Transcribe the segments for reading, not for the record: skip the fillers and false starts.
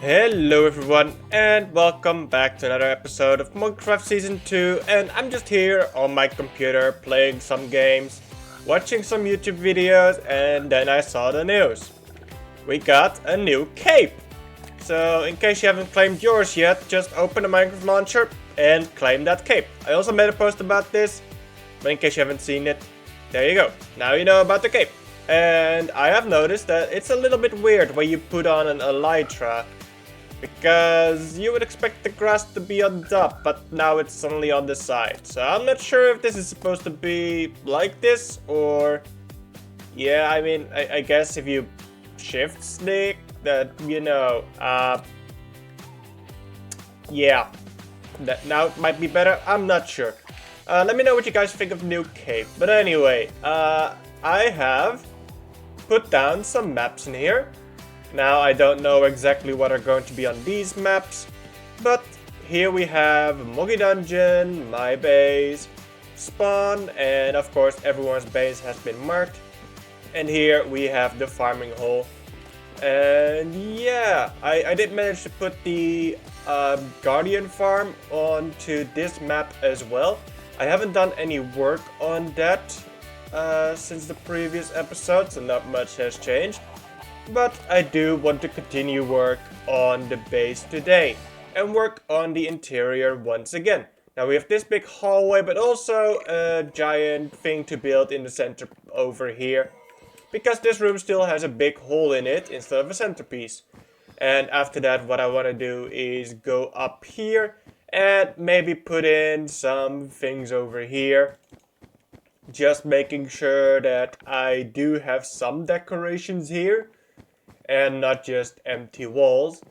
Hello everyone and welcome back to another episode of Moggycraft Season 2, and I'm just here on my computer playing some games, watching some YouTube videos, and then I saw the news. We got a new cape! So in case you haven't claimed yours yet, just open the Minecraft launcher and claim that cape. I also made a post about this, but in case you haven't seen it, there you go. Now you know about the cape. And I have noticed that it's a little bit weird when you put on an elytra, because you would expect the grass to be on top, but now it's suddenly on the side. So I'm not sure if this is supposed to be like this, or... Yeah, I mean, I guess if you shift stick, that, yeah. That now it might be better, I'm not sure. Let me know what you guys think of the new cape. But anyway, I have put down some maps in here. Now, I don't know exactly what are going to be on these maps, but here we have Moggy Dungeon, my base, spawn, and of course everyone's base has been marked. And here we have the farming hole. And yeah, I did manage to put the Guardian farm onto this map as well. I haven't done any work on that since the previous episode, so not much has changed. But I do want to continue work on the base today and work on the interior once again. Now we have this big hallway, but also a giant thing to build in the center over here, because this room still has a big hole in it instead of a centerpiece. And after that, what I want to do is go up here and maybe put in some things over here. Just making sure that I do have some decorations here and not just empty walls.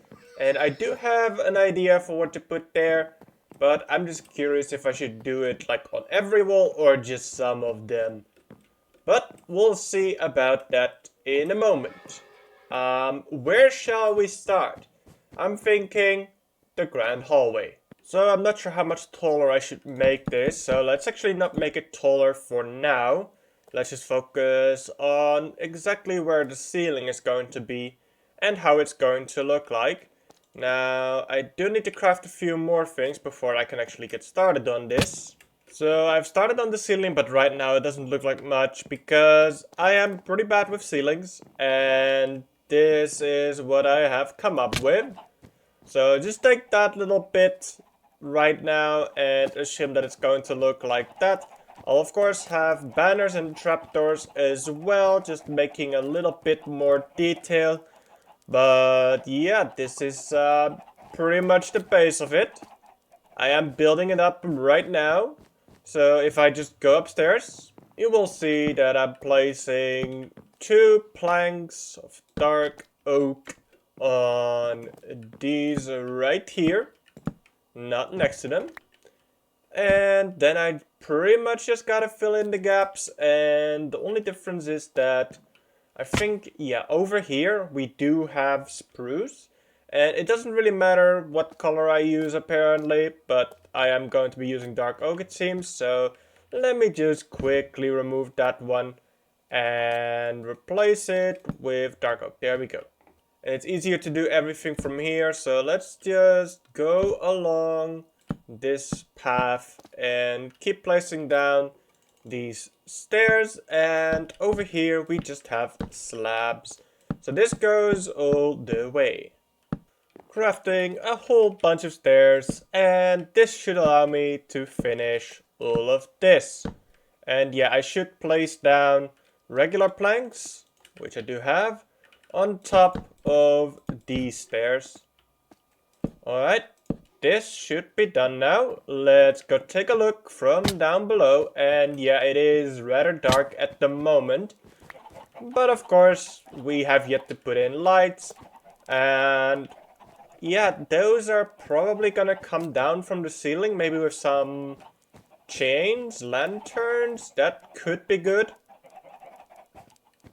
And I do have an idea for what to put there, but I'm just curious if I should do it like on every wall or just some of them. But we'll see about that in a moment. Where shall we start? I'm thinking the grand hallway. So I'm not sure how much taller I should make this, so let's actually not make it taller for now. Let's just focus on exactly where the ceiling is going to be and how it's going to look like. Now, I do need to craft a few more things before I can actually get started on this. So I've started on the ceiling, but right now it doesn't look like much because I am pretty bad with ceilings, and this is what I have come up with. So just take that little bit right now and assume that it's going to look like that. I'll of course have banners and trapdoors as well, just making a little bit more detail. But yeah, this is pretty much the base of it. I am building it up right now. So if I just go upstairs, you will see that I'm placing 2 planks of dark oak on these right here, not next to them. And then I pretty much just gotta fill in the gaps, and the only difference is that I think, yeah, over here we do have spruce. And it doesn't really matter what color I use apparently, but I am going to be using dark oak it seems. So let me just quickly remove that one and replace it with dark oak. There we go. And it's easier to do everything from here, so let's just go along this path and keep placing down these stairs, and over here we just have slabs. So this goes all the way. Crafting a whole bunch of stairs, and this should allow me to finish all of this. And yeah, I should place down regular planks, which I do have, on top of these stairs. Alright, this should be done now. Let's go take a look from down below, and yeah, it is rather dark at the moment. But of course, we have yet to put in lights, and yeah, those are probably gonna come down from the ceiling, maybe with some chains, lanterns, that could be good.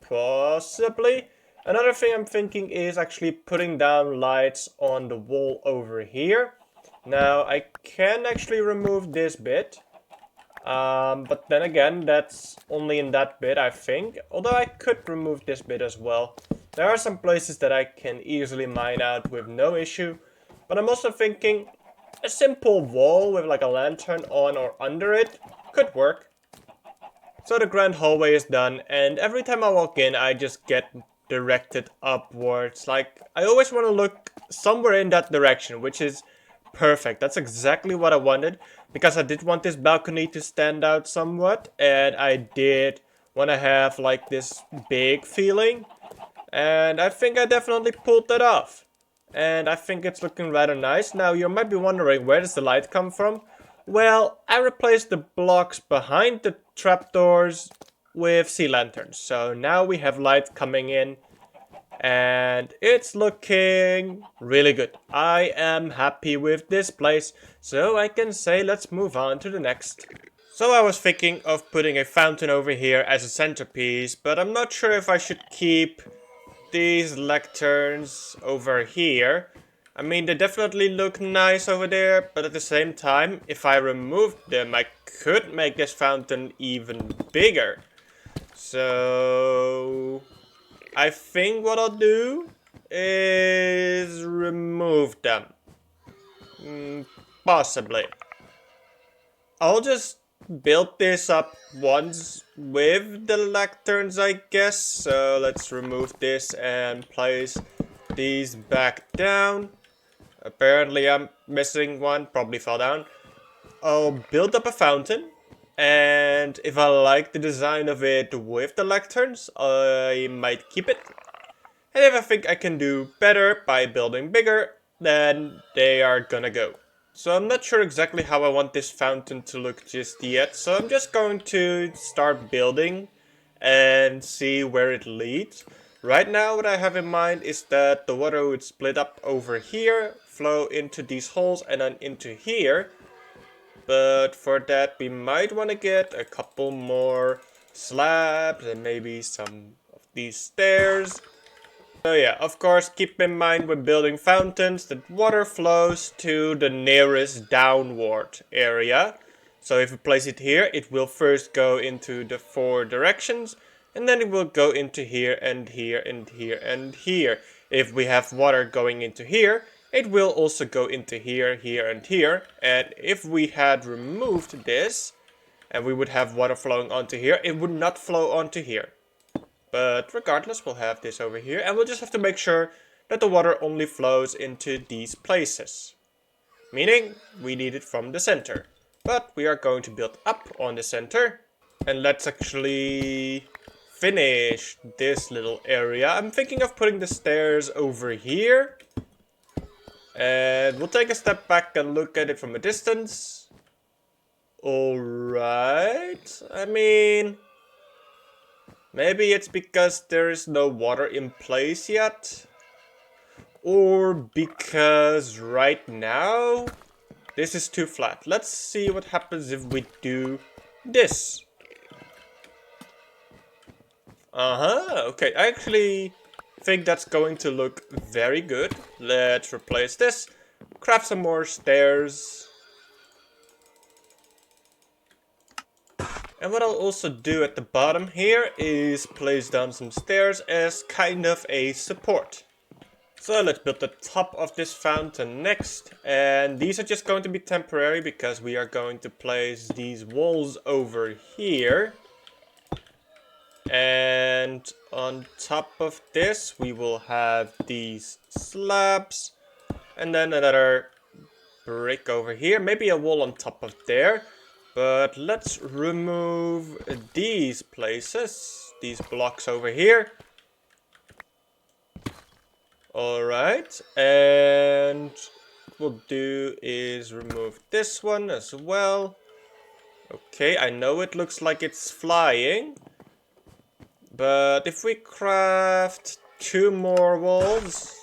Possibly. Another thing I'm thinking is actually putting down lights on the wall over here. Now, I can actually remove this bit. But then again, that's only in that bit, I think. Although I could remove this bit as well. There are some places that I can easily mine out with no issue, but I'm also thinking a simple wall with like a lantern on or under it could work. So the grand hallway is done, and every time I walk in, I just get directed upwards. Like, I always want to look somewhere in that direction, which is perfect. That's exactly what I wanted, because I did want this balcony to stand out somewhat, and I did want to have like this big feeling, and I think I definitely pulled that off. And I think it's looking rather nice. Now, you might be wondering, where does the light come from? Well, I replaced the blocks behind the trapdoors with sea lanterns. So now we have light coming in, and it's looking really good. I am happy with this place, so I can say let's move on to the next. So I was thinking of putting a fountain over here as a centerpiece, but I'm not sure if I should keep these lecterns over here. I mean, they definitely look nice over there, but at the same time, if I removed them, I could make this fountain even bigger. So I think what I'll do is remove them. Possibly. I'll just build this up once with the lecterns, I guess. So let's remove this and place these back down. Apparently I'm missing one, probably fell down. I'll build up a fountain, and if I like the design of it with the lecterns, I might keep it. And if I think I can do better by building bigger, then they are gonna go. So I'm not sure exactly how I want this fountain to look just yet, so I'm just going to start building and see where it leads. Right now what I have in mind is that the water would split up over here, flow into these holes and then into here. But for that we might want to get a couple more slabs and maybe some of these stairs. So yeah, of course, keep in mind when building fountains that water flows to the nearest downward area. So if we place it here, it will first go into the 4 directions, and then it will go into here and here and here and here. If we have water going into here, it will also go into here, here and here. And if we had removed this, and we would have water flowing onto here, it would not flow onto here. But regardless, we'll have this over here, and we'll just have to make sure that the water only flows into these places. Meaning, we need it from the center. But we are going to build up on the center. And let's actually finish this little area. I'm thinking of putting the stairs over here. And we'll take a step back and look at it from a distance. Alright, I mean, maybe it's because there is no water in place yet. Or because right now this is too flat. Let's see what happens if we do this. Okay, I actually think that's going to look very good. Let's replace this. Craft some more stairs. And what I'll also do at the bottom here is place down some stairs as kind of a support. So let's build the top of this fountain next. And these are just going to be temporary because we are going to place these walls over here. And on top of this we will have these slabs. And then another brick over here. Maybe a wall on top of there. But let's remove these places, these blocks over here. Alright, and what we'll do is remove this one as well. Okay, I know it looks like it's flying. But if we craft 2 more walls,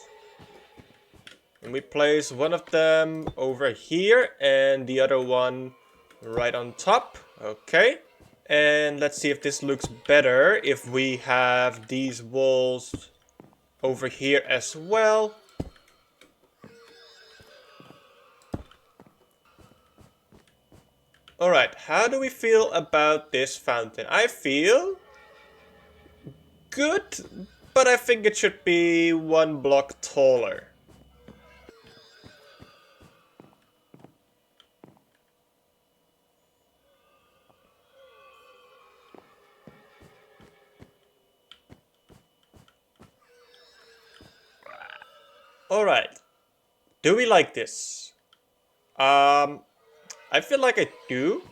and we place one of them over here and the other one right on top. Okay, and let's see if this looks better if we have these walls over here as well. Alright, how do we feel about this fountain? I feel good, but I think it should be one block taller. Alright, do we like this? I feel like I do.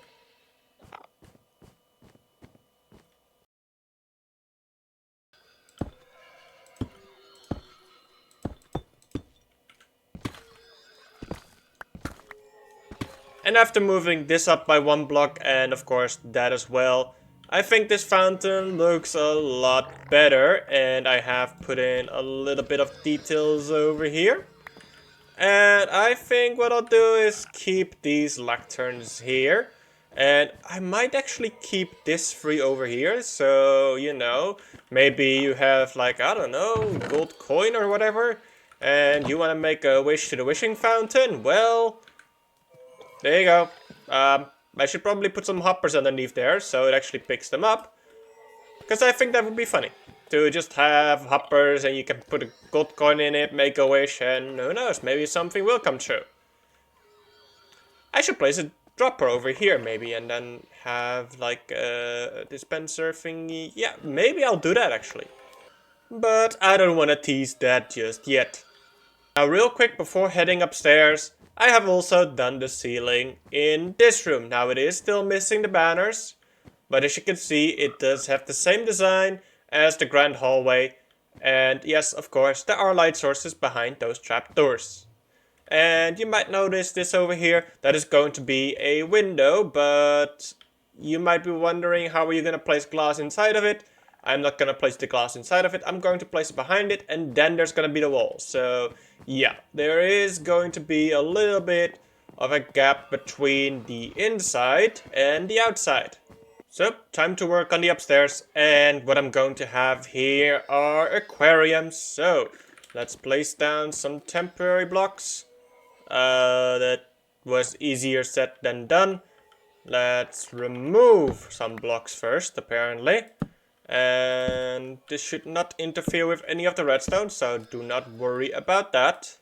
And after moving this up by one block and of course that as well, I think this fountain looks a lot better, and I have put in a little bit of details over here. And I think what I'll do is keep these lecterns here. And I might actually keep this free over here. So, you know, maybe you have like, I don't know, gold coin or whatever. And you want to make a wish to the wishing fountain. Well, there you go. I should probably put some hoppers underneath there so it actually picks them up. Because I think that would be funny. To just have hoppers and you can put a gold coin in it, make a wish, and who knows, maybe something will come true. I should place a dropper over here maybe and then have like a dispenser thingy. Yeah, maybe I'll do that actually. But I don't want to tease that just yet. Now real quick before heading upstairs, I have also done the ceiling in this room. Now it is still missing the banners, but as you can see it does have the same design as the grand hallway, and yes, of course, there are light sources behind those trapdoors. And you might notice this over here, that is going to be a window, but you might be wondering how are you going to place glass inside of it. I'm not going to place the glass inside of it, I'm going to place it behind it, and then there's going to be the wall. So yeah, there is going to be a little bit of a gap between the inside and the outside. So, time to work on the upstairs, and what I'm going to have here are aquariums. So, let's place down some temporary blocks. That was easier said than done. Let's remove some blocks first, apparently. And this should not interfere with any of the redstone, so do not worry about that.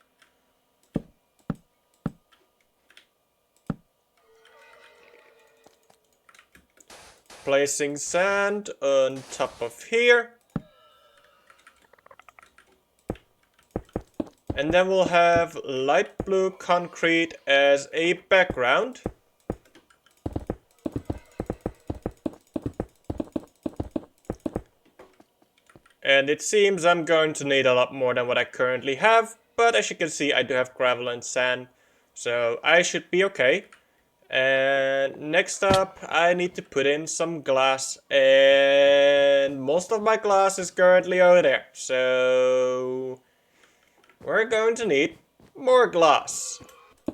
Placing sand on top of here. And then we'll have light blue concrete as a background. And it seems I'm going to need a lot more than what I currently have. But as you can see, I do have gravel and sand, so I should be okay. And next up, I need to put in some glass, and most of my glass is currently over there. So we're going to need more glass.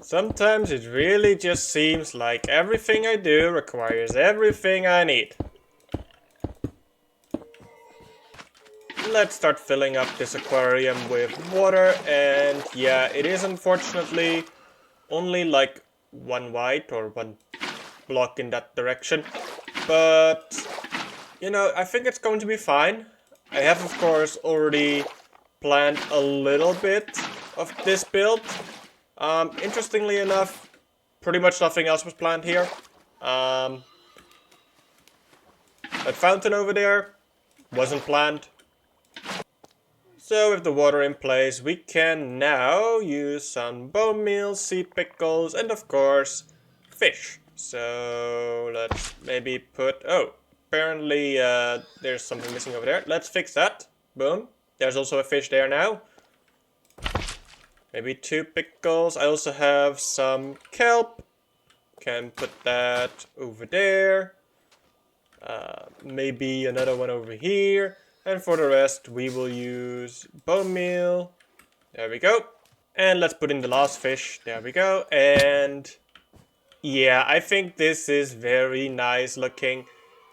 Sometimes it really just seems like everything I do requires everything I need. Let's start filling up this aquarium with water, and yeah, it is unfortunately only like one wide or one block in that direction, but you know, I think it's going to be fine. I have of course already planned a little bit of this build. Interestingly enough, pretty much nothing else was planned here. That fountain over there wasn't planned. So with the water in place, we can now use some bone meal, seed pickles, and of course, fish. So let's maybe put, oh, apparently there's something missing over there. Let's fix that. Boom. There's also a fish there now. Maybe 2 pickles. I also have some kelp. Can put that over there. Maybe another one over here. And for the rest, we will use bone meal. There we go. And let's put in the last fish. There we go. And yeah, I think this is very nice looking.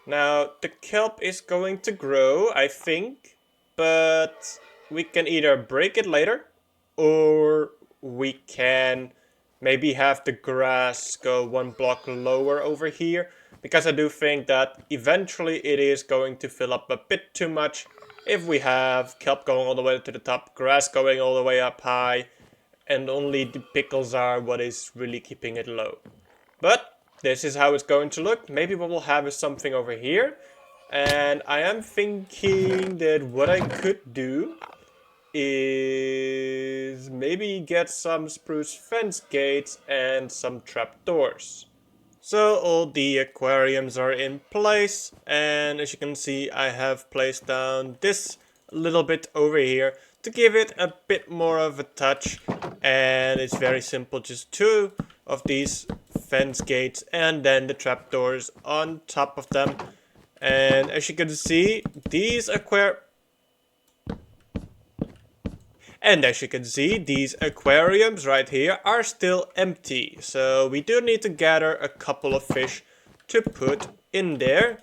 Now, the kelp is going to grow, I think. But we can either break it later, or we can maybe have the grass go 1 block lower over here. Because I do think that eventually it is going to fill up a bit too much. if we have kelp going all the way to the top, grass going all the way up high, and only the pickles are what is really keeping it low. But this is how it's going to look. Maybe what we'll have is something over here. And I am thinking that what I could do is maybe get some spruce fence gates and some trapdoors. So all the aquariums are in place, and as you can see I have placed down this little bit over here to give it a bit more of a touch, and it's very simple, just two of these fence gates and then the trapdoors on top of them. And as you can see, these aquariums right here are still empty. So we do need to gather a couple of fish to put in there.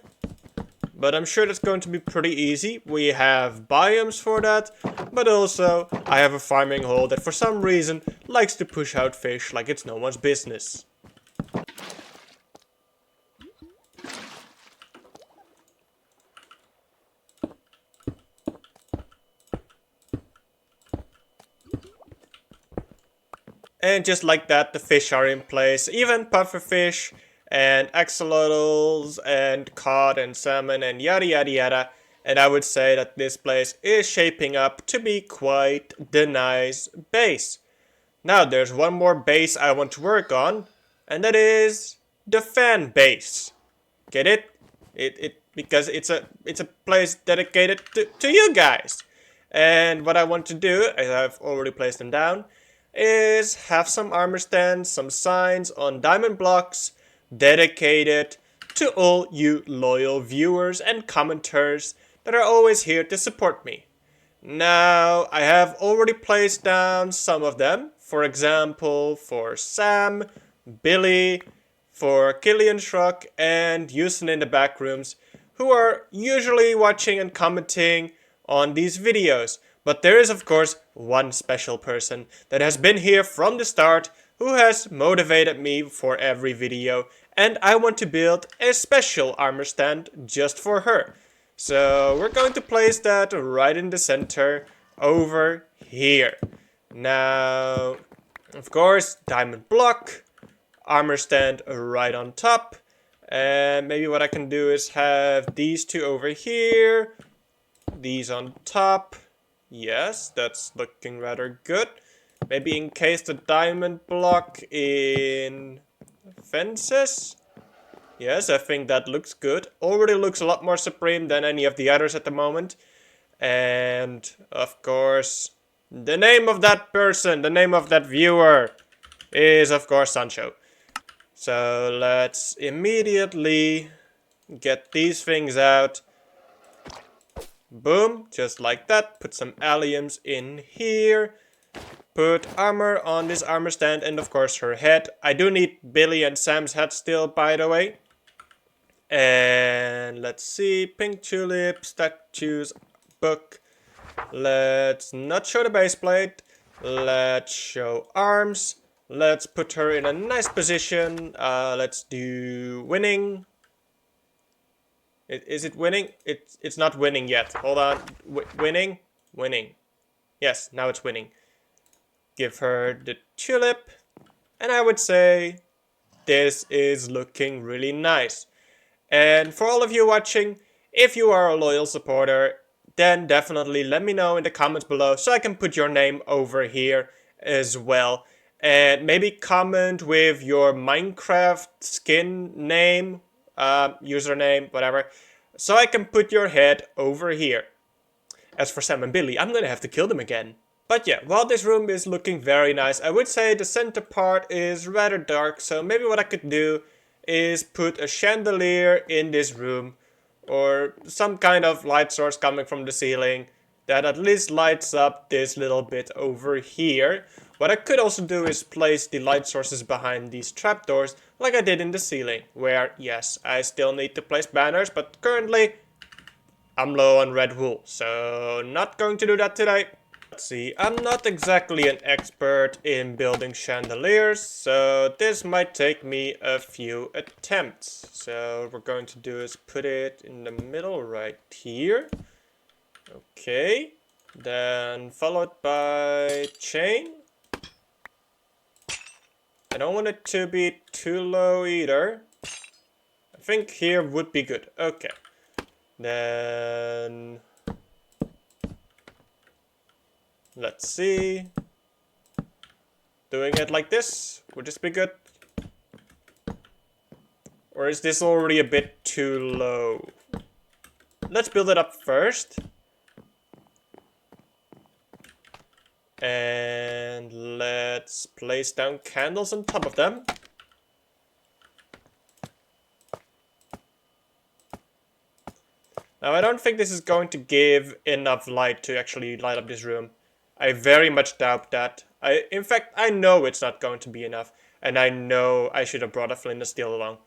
But I'm sure that's going to be pretty easy. We have biomes for that. But also, I have a farming hole that for some reason likes to push out fish like it's no one's business. And just like that, the fish are in place. Even pufferfish and axolotls and cod and salmon and yada yada yada. And I would say that this place is shaping up to be quite the nice base. Now there's one more base I want to work on, and that is the fan base. Get it? Because it's a place dedicated to you guys. And what I want to do, as I've already placed them down, is have some armor stands, some signs on diamond blocks dedicated to all you loyal viewers and commenters that are always here to support me. Now, I have already placed down some of them. For example, for Sam, Billy, for Killian Shrug, and Houston in the back rooms, who are usually watching and commenting on these videos. But there is, of course, one special person that has been here from the start, who has motivated me for every video, and I want to build a special armor stand just for her. So we're going to place that right in the center over here. Now, of course, diamond block, armor stand right on top, and maybe what I can do is have these two over here, these on top. Yes, that's looking rather good. Maybe encase the diamond block in fences. Yes, I think that looks good. Already looks a lot more supreme than any of the others at the moment. And, of course, the name of that person, the name of that viewer is, of course, Sancho. So let's immediately get these things out. Boom, just like that. Put some alliums in here. Put armor on this armor stand and of course her head. I do need Billy and Sam's head still, by the way. And let's see, pink tulip, statues, book. Let's not show the base plate. Let's show arms. Let's put her in a nice position. Let's do winning. Is it winning? It's not winning yet. Hold on. Winning? Winning. Yes, now it's winning. Give her the tulip. And I would say this is looking really nice. And for all of you watching, if you are a loyal supporter, then definitely let me know in the comments below so I can put your name over here as well. And maybe comment with your Minecraft skin name, username, whatever, so I can put your head over here. As for Sam and Billy, I'm gonna have to kill them again. But yeah, while this room is looking very nice, I would say the center part is rather dark, so maybe what I could do is put a chandelier in this room, or some kind of light source coming from the ceiling that at least lights up this little bit over here. What I could also do is place the light sources behind these trapdoors like I did in the ceiling, where yes, I still need to place banners, but currently I'm low on red wool, so not going to do that today. Let's see, I'm not exactly an expert in building chandeliers, so this might take me a few attempts. So what we're going to do is put it in the middle right here. Okay, then followed by chain. I don't want it to be too low either. I think here would be good. Okay, then let's see. Doing it like this, would this be good? Or is this already a bit too low? Let's build it up first. And let's place down candles on top of them. Now I don't think this is going to give enough light to actually light up this room. I very much doubt that. In fact, I know it's not going to be enough. And I know I should have brought a flint and steel along.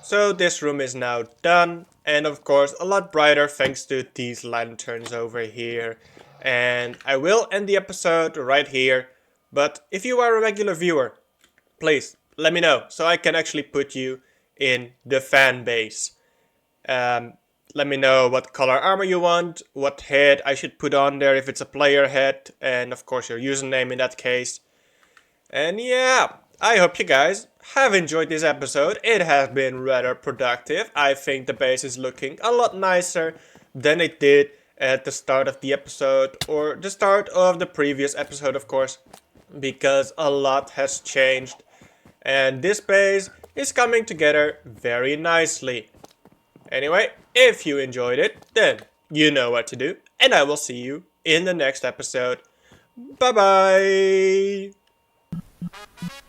So this room is now done. And of course, a lot brighter thanks to these lanterns over here. And I will end the episode right here. But if you are a regular viewer, please let me know so I can actually put you in the fan base. Let me know what color armor you want, what head I should put on there if it's a player head, and of course your username in that case. And yeah, I hope you guys have enjoyed this episode. It has been rather productive. I think the base is looking a lot nicer than it did at the start of the episode, or the start of the previous episode of course, because a lot has changed. And this base is coming together very nicely. Anyway, if you enjoyed it, then you know what to do, and I will see you in the next episode. Bye bye!